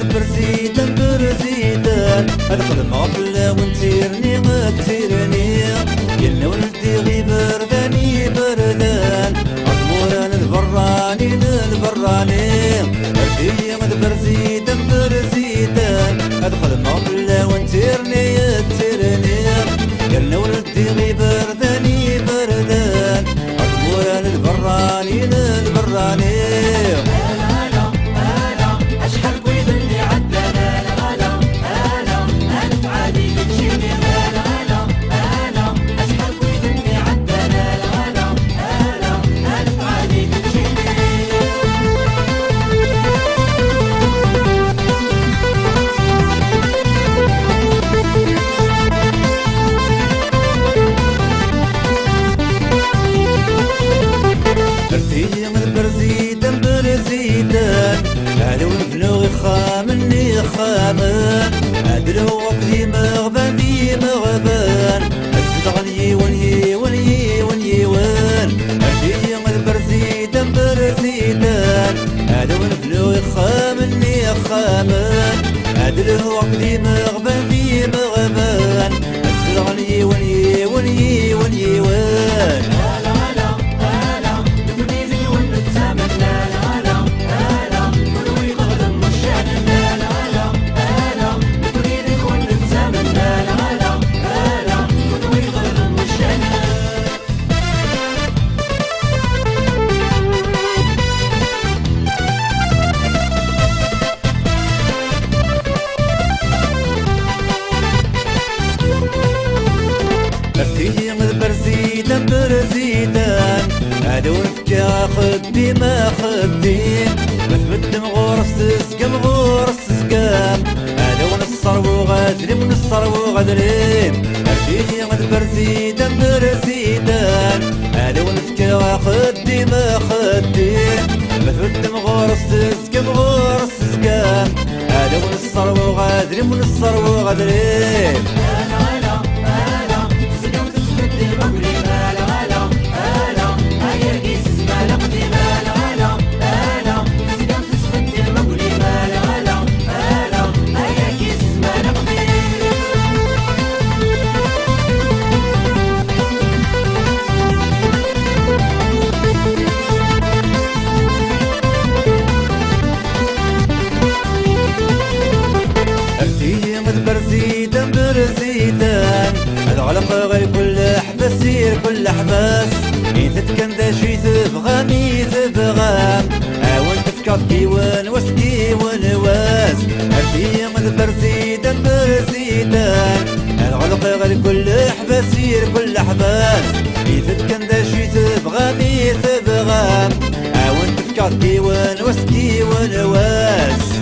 برزيدان برزيدان ادخل مغفلة ونتيرني غتيرني يلنا ولدي غي برداني بردان عطموران البراني البراني ارتي برزيدان برزيدان ادخل مغفلة ونتيرني تيرني يلنا ولدي غي برداني بردان عطموران البراني البراني برزيدان برزيدان هادو نبنو خامني خامن هادو وقدي مغبان دي مغبان أزد غني وني وني وني ون هادي برزيدان برزيدان هادو نبنو خامني خامن هادو وقدي مغبان دي مغبان أزد غني وني وني وني ون برزيدان برزيدان هادو نفكا خدي ما خدي مثبت مغورس تسقم غورس تسقم هادو نصر وغادري ونصر وغادري ارتيني غد برزيدان برزيدان هادو نفكا خدي ما خدي مثبت مغورس تسقم غورس تسقم هادو نصر وغادري ونصر وغادري برزيدان برزيدان العلق غير كل حباسير كل حباس إذا كان دا شي تبغاني تبغام عاون تفكر كيوان واس كيوان واس هادي برزيدان برزيدان العلق غير كل حباسير كل حباس إذا كان دا شي تبغاني تبغام عاون تفكر كيوان واس كيوان واس